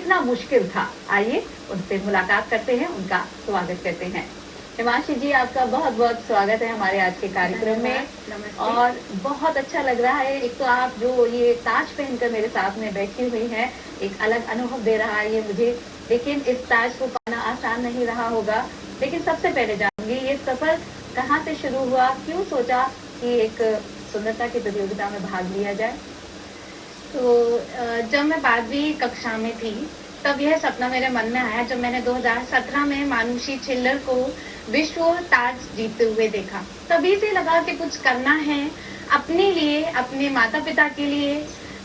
कितना मुश्किल था। आइए उनसे मुलाकात करते हैं, उनका स्वागत करते हैं। हिमांशी जी, आपका बहुत बहुत स्वागत है हमारे आज के कार्यक्रम में। और बहुत अच्छा लग रहा है। एक तो आप जो ये ताज पहनकर मेरे साथ में बैठी हुई हैं, एक अलग अनुभव दे रहा है ये मुझे। लेकिन इस ताज को पाना आसान नहीं रहा होगा। लेकिन सबसे पहले जानूंगी, ये सफर कहाँ से शुरू हुआ, क्यों सोचा कि एक सुंदरता की प्रतियोगिता में भाग लिया जाए? तो जब मैं 12वीं कक्षा में थी तब यह सपना मेरे मन में आया, जब मैंने 2017 में मानुषी छिल्लर को विश्व ताज जीतते हुए देखा। तभी से लगा कि कुछ करना है अपने लिए, अपने माता पिता के लिए,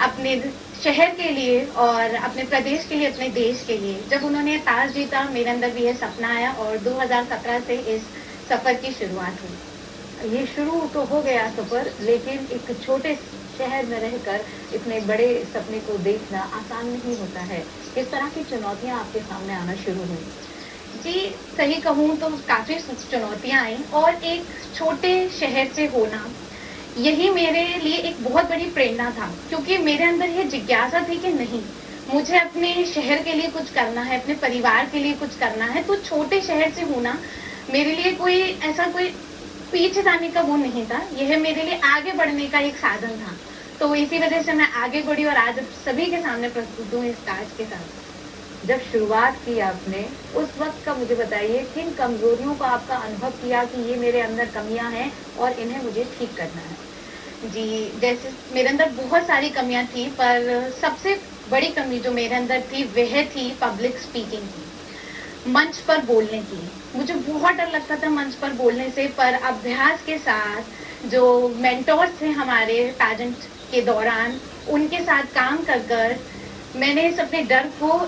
अपने शहर के लिए और अपने प्रदेश के लिए, अपने देश के लिए। जब उन्होंने ताज जीता, मेरे अंदर भी यह सपना आया और 2017 से इस सफर की शुरुआत हुई। ये शुरू तो हो गया सफर, लेकिन एक छोटे शहर में रहकर इतने बड़े सपने को देखना आसान नहीं होता है। किस तरह की चुनौतियां आपके सामने आना शुरू हुई? जी, सही कहूँ तो काफी चुनौतियां आई और एक छोटे शहर से होना, यही मेरे लिए एक बहुत बड़ी प्रेरणा था। क्योंकि मेरे अंदर ये जिज्ञासा थी कि नहीं, मुझे अपने शहर के लिए कुछ करना है, अपने परिवार के लिए कुछ करना है। तो छोटे शहर से होना मेरे लिए कोई ऐसा कोई पीछे जाने का वो नहीं था, यह मेरे लिए आगे बढ़ने का एक साधन था। तो इसी वजह से मैं आगे बढ़ी और आज सभी के सामने प्रस्तुत हूँ इस ताज के साथ। जब शुरुआत की आपने, उस वक्त का मुझे बताइए, किन कमजोरियों का आपका अनुभव किया कि ये मेरे अंदर कमियां हैं और इन्हें मुझे ठीक करना है? जी, जैसे मेरे अंदर बहुत सारी कमियां थी, पर सबसे बड़ी कमी जो मेरे अंदर थी वह थी पब्लिक स्पीकिंग की, मंच पर बोलने की। मुझे बहुत डर लगता था मंच पर बोलने से, पर अभ्यास के साथ जो मेंटोर्स थे हमारे पैजेंट के दौरान, उनके साथ काम कर मैंने इस अपने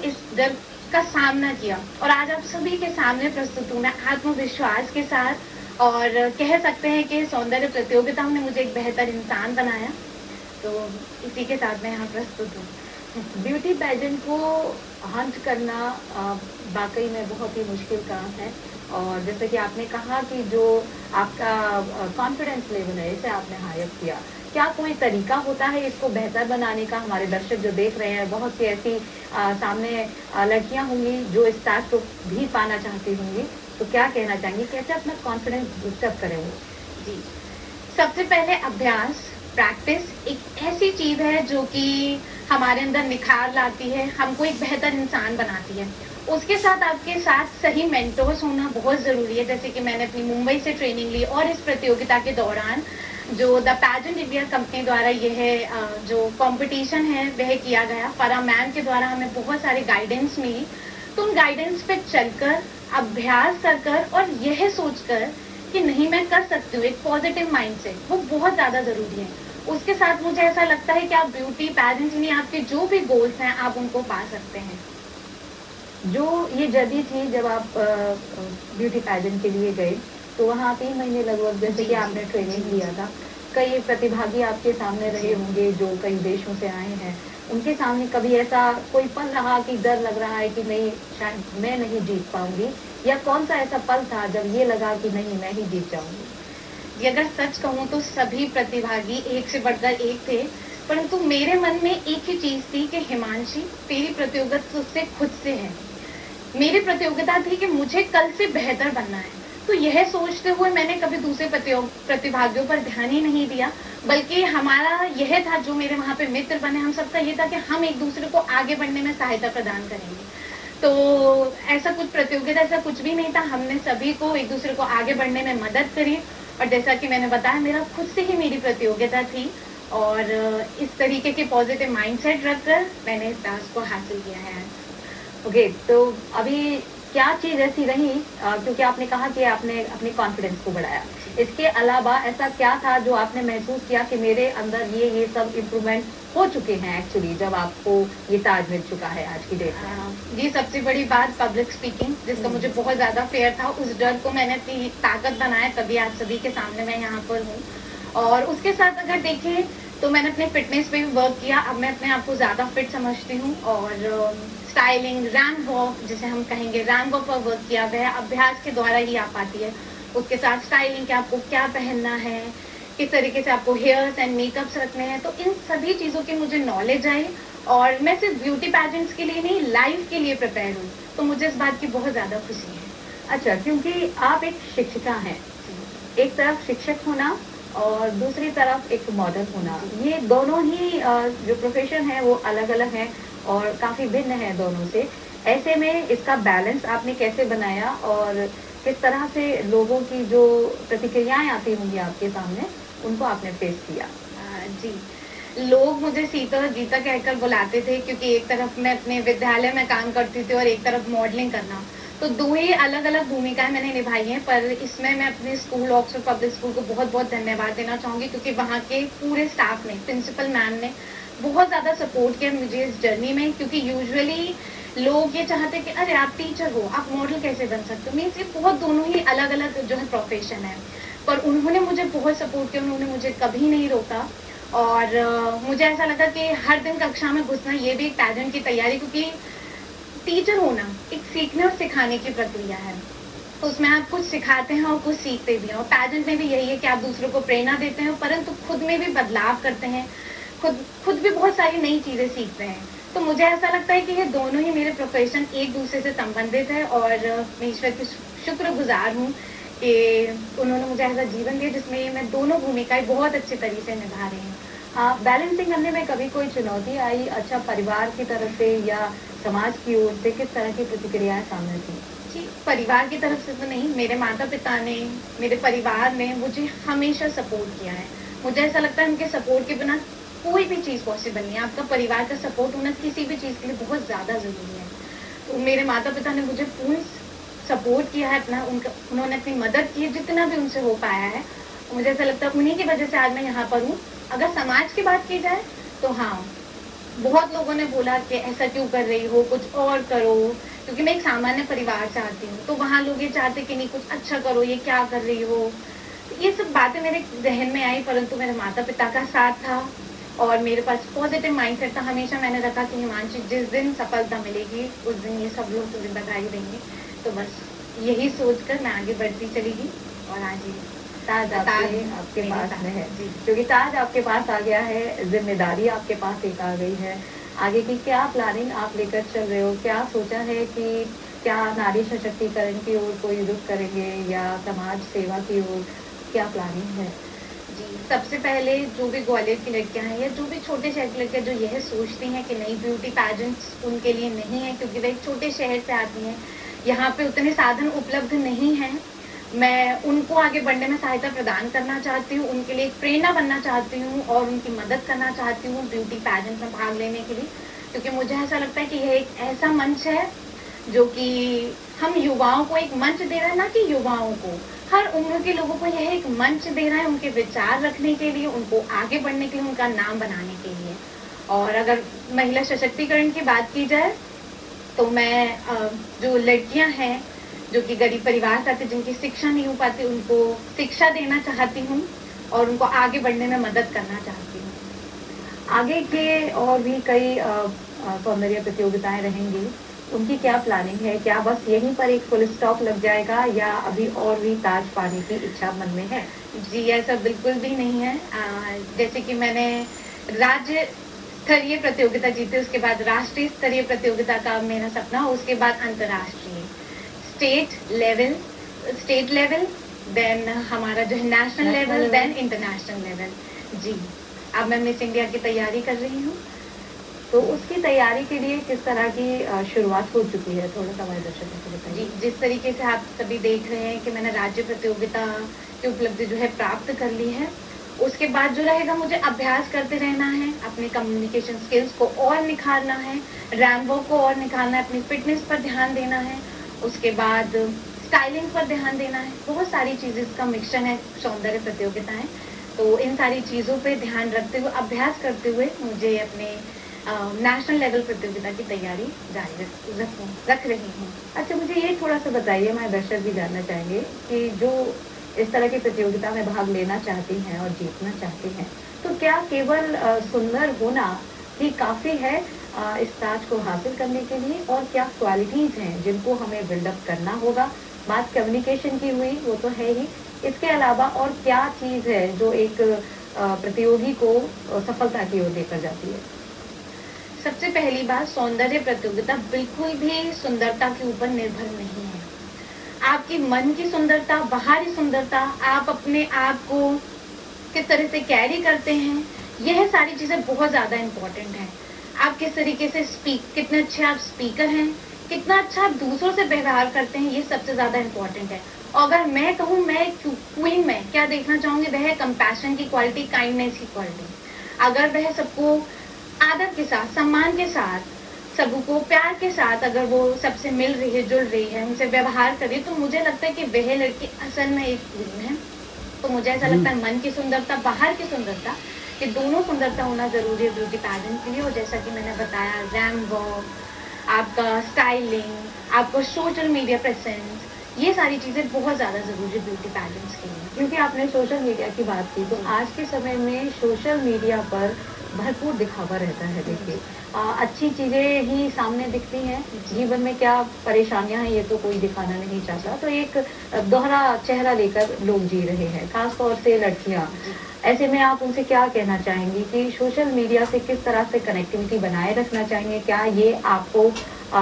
इस डर का सामना किया और आज आप सभी के सामने प्रस्तुत हूँ मैं आत्मविश्वास के साथ। और कह सकते हैं कि सौंदर्य प्रतियोगिताओं ने मुझे एक बेहतर इंसान बनाया। तो इसी के साथ मैं यहाँ प्रस्तुत हूँ। ब्यूटी पैजेंट को हंट करना वाकई में बहुत ही मुश्किल काम है। और जैसे कि आपने कहा कि जो आपका कॉन्फिडेंस लेवल है, इसे आपने हाई किया, क्या कोई तरीका होता है इसको बेहतर बनाने का? हमारे दर्शक जो देख रहे हैं, बहुत सी ऐसी सामने लड़कियां होंगी जो इस ताज को भी पाना चाहती होंगी, तो क्या कहना चाहेंगे, कैसे अपना कॉन्फिडेंस बूस्टअप करें वो? जी, सबसे पहले अभ्यास, प्रैक्टिस एक ऐसी चीज है जो कि हमारे अंदर निखार लाती है, हमको एक बेहतर इंसान बनाती है। उसके साथ आपके साथ सही मेंटोर्स होना बहुत जरूरी है। जैसे कि मैंने अपनी मुंबई से ट्रेनिंग ली और इस प्रतियोगिता के दौरान जो द पैजेंट इंडिया कंपनी द्वारा यह जो कंपटीशन है वह किया गया, फरा मैम के द्वारा हमें बहुत सारी गाइडेंस मिली। तो उन गाइडेंस पे चलकर, अभ्यास कर और यह सोचकर कि नहीं मैं कर सकती हूँ, एक पॉजिटिव माइंडसेट, वो बहुत ज्यादा जरूरी है। उसके साथ मुझे ऐसा लगता है कि आप ब्यूटी पैजेंट में आपके जो भी गोल्स हैं आप उनको पा सकते हैं। जो ये जर्नी थी जब आप ब्यूटी पैजेंट के लिए गए, तो वहाँ 3 महीने लगभग जैसे कि आपने ट्रेनिंग लिया था, कई प्रतिभागी आपके सामने रहे होंगे जो कई देशों से आए हैं। उनके सामने कभी ऐसा कोई पल रहा कि डर लग रहा है कि नहीं, शायद मैं नहीं जीत पाऊंगी, या कौन सा ऐसा पल था जब ये लगा कि नहीं, मैं ही जीत जाऊंगी? ये अगर सच कहूँ तो सभी प्रतिभागी एक से बढ़कर एक थे, परंतु मेरे मन में एक ही चीज थी कि हिमांशी, तेरी प्रतियोगिता तुझसे खुद से है। मेरी प्रतियोगिता थी कि मुझे कल से बेहतर बनना है। तो यह सोचते हुए मैंने कभी दूसरे प्रतिभागियों पर ध्यान ही नहीं दिया, बल्कि हमारा यह था, जो मेरे वहां पे मित्र बने, हम सबका यह था कि हम एक दूसरे को आगे बढ़ने में सहायता प्रदान करेंगे। तो ऐसा कुछ प्रतियोगिता, ऐसा कुछ भी नहीं था। हमने सभी को एक दूसरे को आगे बढ़ने में मदद करी और जैसा कि मैंने बताया, मेरा खुद से ही मेरी प्रतियोगिता थी और इस तरीके के पॉजिटिव माइंडसेट रखकर मैंने इस टास्क को हासिल किया है। ओके, तो अभी क्या चीज ऐसी रही, क्योंकि आपने कहा कि आपने अपने कॉन्फिडेंस को बढ़ाया, इसके अलावा ऐसा क्या था जो आपने महसूस किया कि मेरे अंदर ये सब इम्प्रूवमेंट हो चुके हैं एक्चुअली, जब आपको ये ताज मिल चुका है आज की डेट में? जी, सबसे बड़ी बात पब्लिक स्पीकिंग, जिसका मुझे बहुत ज्यादा फेयर था। उस डर को मैंने अपनी ताकत बनाया, तभी आज सभी के सामने मैं यहाँ पर हूँ। और उसके साथ अगर देखें तो मैंने अपने फिटनेस पे भी वर्क किया। अब मैं अपने आप को ज्यादा फिट समझती हूँ और स्टाइलिंग, रैंप वॉक जिसे हम कहेंगे, रैंप वॉक पर वर्क किया गया, अभ्यास के द्वारा ही आ पाती है। उसके साथ स्टाइलिंग, कि आपको क्या पहनना है, किस तरीके से आपको हेयर्स एंड मेकअप्स रखने हैं, तो इन सभी चीजों की मुझे नॉलेज आई और मैं सिर्फ ब्यूटी पैजेंट्स के लिए नहीं, लाइफ के लिए प्रिपेयर हूँ, तो मुझे इस बात की बहुत ज़्यादा खुशी है। अच्छा, क्योंकि आप एक शिक्षिका हैं, एक तरफ शिक्षक होना और दूसरी तरफ एक मॉडल होना, ये दोनों ही जो प्रोफेशन है वो अलग अलग हैं और काफ़ी भिन्न है दोनों से। ऐसे में इसका बैलेंस आपने कैसे बनाया और किस तरह से लोगों की जो प्रतिक्रियाएं आती होंगी आपके सामने, उनको आपने फेस किया? जी, लोग मुझे सीता और गीता कहकर बुलाते थे, क्योंकि एक तरफ मैं अपने विद्यालय में काम करती थी और एक तरफ मॉडलिंग करना, तो दो ही अलग अलग भूमिकाएं मैंने निभाई हैं। पर इसमें मैं अपने स्कूल, ऑक्सफोर्ड पब्लिक स्कूल को बहुत बहुत धन्यवाद देना चाहूँगी, क्योंकि वहाँ के पूरे स्टाफ ने, प्रिंसिपल मैम ने बहुत ज़्यादा सपोर्ट किया मुझे इस जर्नी में। क्योंकि यूजुअली लोग ये चाहते कि अरे आप टीचर हो, आप मॉडल कैसे बन सकते हो, मीन्स ये बहुत दोनों ही अलग अलग जो है प्रोफेशन है। पर उन्होंने मुझे बहुत सपोर्ट किया, उन्होंने मुझे कभी नहीं रोका। और मुझे ऐसा लगा कि हर दिन कक्षा में घुसना ये भी एक पैजेंट की तैयारी, क्योंकि टीचर होना एक सीखने और सिखाने की प्रक्रिया है, तो उसमें आप कुछ सिखाते हैं और कुछ सीखते भी हैं। और पैजेंट में भी यही है कि आप दूसरों को प्रेरणा देते हैं, परंतु खुद में भी बदलाव करते हैं, खुद भी बहुत सारी नई चीजें सीखते हैं। तो मुझे ऐसा लगता है कि ये दोनों ही मेरे प्रोफेशन एक दूसरे से संबंधित है, और मैं ईश्वर की शुक्रगुजार हूँ कि उन्होंने मुझे ऐसा जीवन दिया जिसमें मैं दोनों भूमिकाएं बहुत अच्छे तरीके से निभा रही हूँ। हाँ, बैलेंसिंग करने में कभी कोई चुनौती आई? अच्छा, परिवार की तरफ से या समाज की ओर से किस तरह की प्रतिक्रियाएं सामने थी? जी, परिवार की तरफ से तो नहीं, मेरे माता पिता ने, मेरे परिवार ने मुझे हमेशा सपोर्ट किया है। मुझे ऐसा लगता है उनके सपोर्ट के बिना कोई भी चीज़ पॉसिबल नहीं है। आपका परिवार का सपोर्ट होना किसी भी चीज़ के लिए बहुत ज़्यादा ज़रूरी है। तो मेरे माता पिता ने मुझे पूर्ण सपोर्ट किया है, उन्होंने अपनी मदद की है जितना भी उनसे हो पाया है। मुझे ऐसा लगता है उन्हीं की वजह से आज मैं यहाँ पर हूँ। अगर समाज की बात की जाए तो हाँ, बहुत लोगों ने बोला कि ऐसा क्यों कर रही हो, कुछ और करो, क्योंकि मैं एक सामान्य परिवार से आती हूँ, तो वहाँ लोग ये चाहते कि नहीं कुछ अच्छा करो, ये क्या कर रही हो। तो ये सब बातें मेरे जहन में आई, परंतु मेरे माता पिता का साथ था और मेरे पास पॉजिटिव माइंडसेट था। हमेशा मैंने रखा कि हिमांशी, जिस दिन सफलता मिलेगी उस दिन ये सब लोग तुझे बधाई देंगे। तो बस यही सोचकर मैं आगे बढ़ती चलेगी और आज ये ताज आपके पास में है, क्योंकि ताज आपके पास आ गया है, जिम्मेदारी आपके पास एक आ गई है। आगे की क्या प्लानिंग आप लेकर चल रहे हो? क्या सोचा है कि क्या नारी सशक्तिकरण की ओर कोई रुख करेंगे या समाज सेवा की ओर, क्या प्लानिंग है? जी, सबसे पहले जो भी ग्वालियर की लड़कियां हैं या जो भी छोटे शहर की लड़कियां जो यह सोचती हैं कि नहीं ब्यूटी पैजेंट्स उनके लिए नहीं है, क्योंकि वे एक छोटे शहर से आती हैं, यहाँ पे उतने साधन उपलब्ध नहीं हैं, मैं उनको आगे बढ़ने में सहायता प्रदान करना चाहती हूँ, उनके लिए एक प्रेरणा बनना चाहती हूँ और उनकी मदद करना चाहती हूँ ब्यूटी पैजेंट में भाग लेने के लिए। क्योंकि मुझे ऐसा लगता है कि यह एक ऐसा मंच है जो कि हम युवाओं को एक मंच दे रहा है, ना कि युवाओं को, हर उम्र के लोगों को यह एक मंच दे रहा है उनके विचार रखने के लिए, उनको आगे बढ़ने के लिए, उनका नाम बनाने के लिए। और अगर महिला सशक्तिकरण की बात की जाए तो मैं जो लड़कियां हैं जो कि गरीब परिवार से आते, जिनकी शिक्षा नहीं हो पाती, उनको शिक्षा देना चाहती हूँ और उनको आगे बढ़ने में मदद करना चाहती हूँ। आगे के और भी कई सौंदर्य प्रतियोगिताएं रहेंगी, उनकी क्या प्लानिंग है? क्या बस यहीं पर एक फुल स्टॉप लग जाएगा या अभी और भी ताज पाने की इच्छा मन में है? जी, ऐसा बिल्कुल भी नहीं है। जैसे कि मैंने राज्य स्तरीय प्रतियोगिता जीती, उसके बाद राष्ट्रीय स्तरीय प्रतियोगिता का मेरा सपना, उसके बाद अंतर्राष्ट्रीय, स्टेट लेवल, देन हमारा जो है national level, then international level. जी, अब मैं मिस इंडिया की तैयारी कर रही हूँ। तो उसकी तैयारी के लिए किस तरह की शुरुआत हो चुकी है? थोड़ा सा हमारे दर्शकों को बताइए। जी, जिस तरीके से आप सभी देख रहे हैं कि मैंने राज्य प्रतियोगिता की उपलब्धि जो है प्राप्त कर ली है, उसके बाद जो रहेगा मुझे अभ्यास करते रहना है, अपने कम्युनिकेशन स्किल्स को और निखारना है, रैम्बो को और निखारना है, अपनी फिटनेस पर ध्यान देना है, उसके बाद स्टाइलिंग पर ध्यान देना है। बहुत सारी चीज़ें इसका मिक्सचर है सौंदर्य प्रतियोगिताएं, तो इन सारी चीज़ों पे ध्यान रखते हुए, अभ्यास करते हुए मुझे अपने नेशनल लेवल प्रतियोगिता की तैयारी जारी रख रही हूँ। अच्छा, मुझे ये थोड़ा सा बताइए, हमारे दर्शक भी जानना चाहेंगे कि जो इस तरह की प्रतियोगिता में भाग लेना चाहती हैं और जीतना चाहती हैं, तो क्या केवल सुंदर होना ही काफ़ी है इस ताज को हासिल करने के लिए, और क्या क्वालिटीज़ हैं जिनको हमें बिल्डअप करना होगा? बात कम्युनिकेशन की हुई, वो तो है ही, इसके अलावा और क्या चीज़ है जो एक प्रतियोगी को सफलता की ओर लेकर जाती है? सबसे पहली बात, सौंदर्य प्रतियोगिता बिल्कुल भी सुंदरता के ऊपर निर्भर नहीं है। आपकी मन की सुंदरता, बाहरी सुंदरता, आप अपने आप को किस तरह से कैरी करते हैं, यह सारी चीजें बहुत ज्यादा इम्पोर्टेंट है। आप किस तरीके से कितने अच्छे आप स्पीकर हैं, कितना अच्छा आप दूसरों से व्यवहार करते हैं, ये सबसे ज्यादा इम्पोर्टेंट है। और अगर मैं कहूँ, मैं क्वीन में क्या देखना चाहूंगी, वह है कंपैशन की क्वालिटी, काइंडनेस की क्वालिटी। अगर वह सबको आदर के साथ, सम्मान के साथ, सबको प्यार के साथ अगर वो सबसे मिल रही है, जुड़ रही है, उनसे व्यवहार कर रही है, तो मुझे लगता है कि वह लड़की असल में एक क्वीन है। तो मुझे ऐसा लगता है मन की सुंदरता, बाहर की सुंदरता, ये दोनों सुंदरता होना जरूरी है ब्यूटी पैजेंट के लिए। और जैसा कि मैंने बताया, रैम वॉक, आपका स्टाइलिंग, आपको सोशल मीडिया प्रेजेंस, ये सारी चीजें बहुत ज्यादा जरूरी है ब्यूटी पैजेंट्स के लिए। क्योंकि आपने सोशल मीडिया की बात की, तो आज के समय में सोशल मीडिया पर भरपूर दिखावा रहता है। देखिए, अच्छी चीजें ही सामने दिखती हैं, जीवन में क्या परेशानियां हैं ये तो कोई दिखाना नहीं चाहता। तो एक दोहरा चेहरा लेकर लोग जी रहे हैं, खास तौर से लड़कियां। ऐसे में आप उनसे क्या कहना चाहेंगी कि सोशल मीडिया से किस तरह से कनेक्टिविटी बनाए रखना चाहिए? क्या ये आपको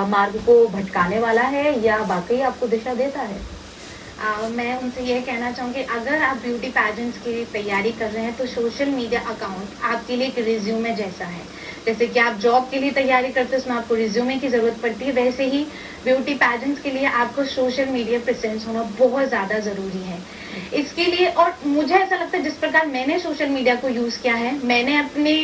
मार्ग को भटकाने वाला है या वाकई आपको दिशा देता है? मैं उनसे यह कहना चाहूँगी, अगर आप ब्यूटी पैजेंट्स की तैयारी कर रहे हैं तो सोशल मीडिया अकाउंट आपके लिए एक रिज्यूमे जैसा है। जैसे कि आप जॉब के लिए तैयारी करते हैं, उसमें आपको रिज्यूमे की जरूरत पड़ती है, वैसे ही ब्यूटी पैजेंट्स के लिए आपको सोशल मीडिया प्रेजेंस होना बहुत ज्यादा जरूरी है। इसके लिए, और मुझे ऐसा लगता है जिस प्रकार मैंने सोशल मीडिया को यूज किया है, मैंने अपने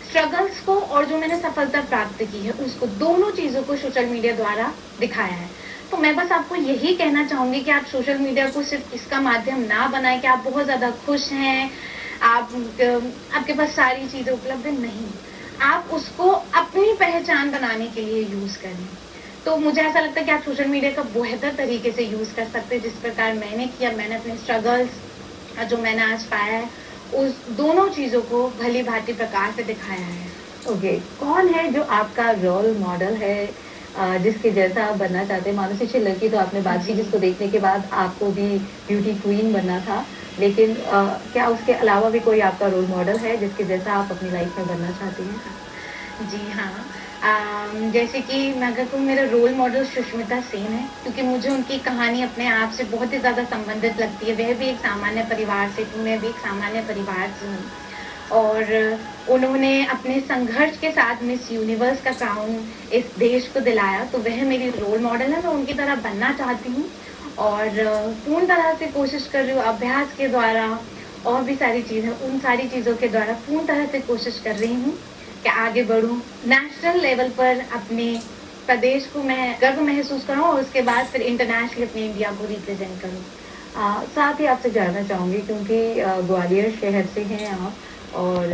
स्ट्रगल्स को और जो मैंने सफलता प्राप्त की है उसको, दोनों चीजों को सोशल मीडिया द्वारा दिखाया है। तो मैं बस आपको यही कहना चाहूंगी कि आप सोशल मीडिया को सिर्फ इसका माध्यम ना बनाएं कि आप बहुत ज्यादा खुश हैं, आपके पास सारी चीजें उपलब्ध है, नहीं। आप उसको अपनी पहचान बनाने के लिए यूज करें। तो मुझे ऐसा लगता है कि आप सोशल मीडिया का बेहतर तरीके से यूज कर सकते हैं, जिस प्रकार मैंने किया। मैंने अपने स्ट्रगल्स जो मैंने आज पाया है, उस दोनों चीजों को भली भांति प्रकार से दिखाया है। ओके, कौन है जो आपका रोल मॉडल है, जिसके जैसा आप बनना चाहते हैं? मानुषी छिल्लर की तो आपने बात की, जिसको देखने के बाद आपको भी ब्यूटी क्वीन बनना था, लेकिन क्या उसके अलावा भी कोई आपका रोल मॉडल है जिसके जैसा आप अपनी लाइफ में बनना चाहती हैं? जी हाँ, जैसे कि मैं अगर कहूँ, मेरा रोल मॉडल सुष्मिता सेन है, क्योंकि मुझे उनकी कहानी अपने आप से बहुत ही ज़्यादा संबंधित लगती है। वह भी एक सामान्य परिवार से थी, मैं भी एक सामान्य परिवार से हूँ, और उन्होंने अपने संघर्ष के साथ मिस यूनिवर्स का क्राउन इस देश को दिलाया। तो वह मेरी रोल मॉडल है, मैं उनकी तरह बनना चाहती हूँ और पूर्ण तरह से कोशिश कर रही हूँ, अभ्यास के द्वारा और भी सारी चीज़ें, उन सारी चीज़ों के द्वारा पूर्ण तरह से कोशिश कर रही हूँ कि आगे बढ़ूं, नेशनल लेवल पर अपने प्रदेश को मैं गर्व महसूस करूं और उसके बाद फिर इंटरनेशनली अपने इंडिया को रिप्रेजेंट करूं। साथ ही आपसे जानना चाहूँगी, क्योंकि ग्वालियर शहर से हैं आप, और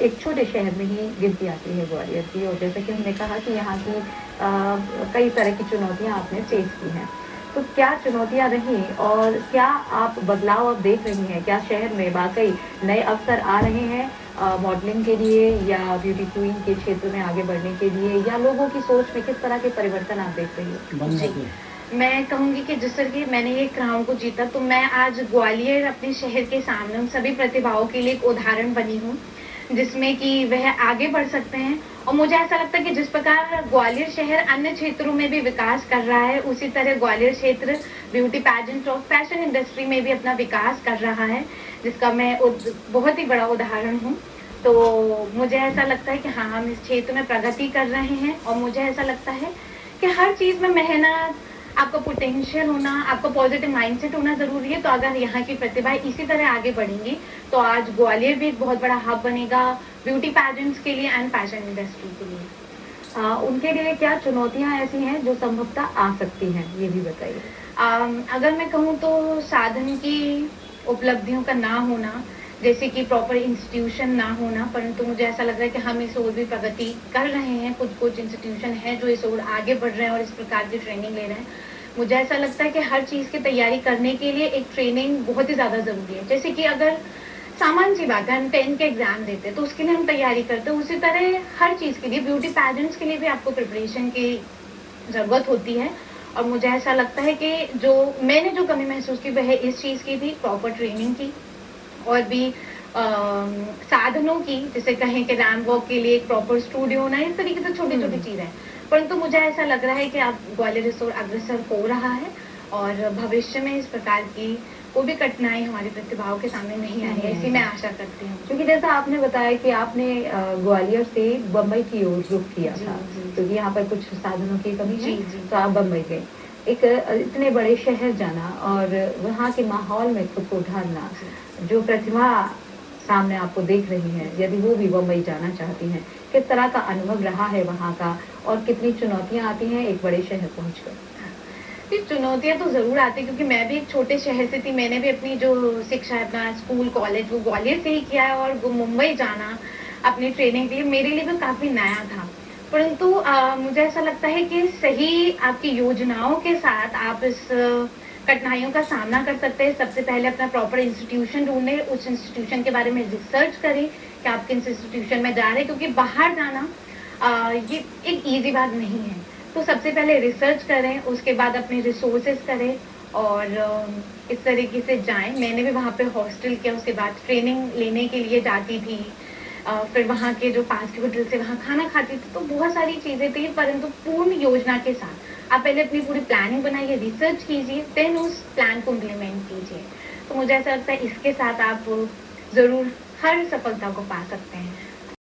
एक छोटे शहर में ही गिनती आती है ग्वालियर की, और जैसा कि हमने कहा कि यहाँ की कई तरह की चुनौतियाँ आपने फेस की हैं, तो क्या चुनौतियाँ रहीं और क्या आप बदलाव अब देख रही हैं? क्या शहर में वाकई नए अवसर आ रहे हैं मॉडलिंग के लिए या ब्यूटी क्वीन के क्षेत्र में आगे बढ़ने के लिए, या लोगों की सोच में किस तरह के परिवर्तन आप देख रही हो? मैं कहूंगी कि जिस तरह की मैंने ये क्राउन को जीता, तो मैं आज ग्वालियर अपने शहर के सामने उन सभी प्रतिभाओं के लिए एक उदाहरण बनी हूँ, जिसमें कि वह आगे बढ़ सकते हैं। और मुझे ऐसा लगता है कि जिस प्रकार ग्वालियर शहर अन्य क्षेत्रों में भी विकास कर रहा है, उसी तरह ग्वालियर क्षेत्र ब्यूटी पैजेंट और फैशन इंडस्ट्री में भी अपना विकास कर रहा है, जिसका मैं बहुत ही बड़ा उदाहरण हूँ। तो मुझे ऐसा लगता है कि हाँ, हम इस क्षेत्र में प्रगति कर रहे हैं, और मुझे ऐसा लगता है कि हर चीज में मेहनत, आपका पोटेंशियल होना, आपका पॉजिटिव माइंडसेट होना जरूरी है। तो अगर यहाँ की प्रतिभाएं इसी तरह आगे बढ़ेंगी तो आज ग्वालियर भी एक बहुत बड़ा हब बनेगा ब्यूटी पैजेंट्स के लिए एंड फैशन इंडस्ट्री के लिए। उनके लिए क्या चुनौतियां ऐसी हैं जो संभवतः आ सकती हैं, ये भी बताइए। अगर मैं कहूँ तो साधन की उपलब्धियों का ना होना, जैसे कि प्रॉपर इंस्टीट्यूशन ना होना, परंतु मुझे ऐसा लग रहा है कि हम इस ओर भी प्रगति कर रहे हैं। कुछ इंस्टीट्यूशन है जो इस ओर आगे बढ़ रहे हैं और इस प्रकार की ट्रेनिंग ले रहे हैं। मुझे ऐसा लगता है कि हर चीज की तैयारी करने के लिए एक ट्रेनिंग बहुत ही ज्यादा जरूरी है। जैसे कि अगर सामान्य सी बात है, हम 10 के एग्जाम देते हैं तो उसके लिए हम तैयारी करते हैं, उसी तरह हर चीज के लिए, ब्यूटी पैजेंट्स के लिए भी आपको प्रिपरेशन की जरूरत होती है। और मुझे ऐसा लगता है कि जो मैंने जो कमी महसूस की वह इस चीज की थी, प्रॉपर ट्रेनिंग की, और भी साधनों की, जैसे कहें कि रैंप वॉक के लिए एक प्रॉपर स्टूडियो होना, इस तरीके से छोटी छोटी चीजें हैं। परंतु मुझे ऐसा लग रहा है कि अब ग्वालियर रिसोर्ट अग्रसर हो रहा है और भविष्य में इस प्रकार की कोई भी कठिनाई हमारी प्रतिभाओं के सामने नहीं आई है, ऐसी मैं आशा करती हूँ। क्योंकि जैसा आपने बताया कि आपने ग्वालियर से बम्बई की ओर रुख किया जी, था, जी, जी। क्योंकि यहाँ पर कुछ साधनों की कमी है, जी, जी। तो आप बम्बई गए। एक इतने बड़े शहर जाना और वहाँ के माहौल में खुद को ढालना, जो प्रतिभा सामने आपको देख रही है, यदि वो भी बम्बई जाना चाहती हैं, किस तरह का अनुभव रहा है वहाँ का और कितनी चुनौतियाँ आती हैं एक बड़े शहर पहुँचकर? ये चुनौतियाँ तो ज़रूर आती हैं, क्योंकि मैं भी एक छोटे शहर से थी। मैंने भी अपनी जो शिक्षा है, अपना स्कूल, कॉलेज वो ग्वालियर से ही किया है, और वो मुंबई जाना अपनी ट्रेनिंग के लिए मेरे लिए भी काफ़ी नया था। परंतु मुझे ऐसा लगता है कि सही आपकी योजनाओं के साथ आप इस कठिनाइयों का सामना कर सकते हैं। सबसे पहले अपना प्रॉपर इंस्टीट्यूशन ढूँढें, उस इंस्टीट्यूशन के बारे में रिसर्च करें कि आप किस इंस्टीट्यूशन में जा रहे हैं, क्योंकि बाहर जाना ये एक ईज़ी बात नहीं है। तो सबसे पहले रिसर्च करें, उसके बाद अपने रिसोर्सेज करें और इस तरीके से जाएँ। मैंने भी वहाँ पे हॉस्टल किया, उसके बाद ट्रेनिंग लेने के लिए जाती थी। फिर वहाँ के जो पास के होटल से वहाँ खाना खाती थी, तो बहुत सारी चीज़ें थी, परंतु पूर्ण योजना के साथ। आप पहले अपनी पूरी प्लानिंग बनाइए, रिसर्च कीजिए, देन उस प्लान को इम्प्लीमेंट कीजिए। तो मुझे ऐसा लगता है इसके साथ आप ज़रूर हर सफलता को पा सकते हैं।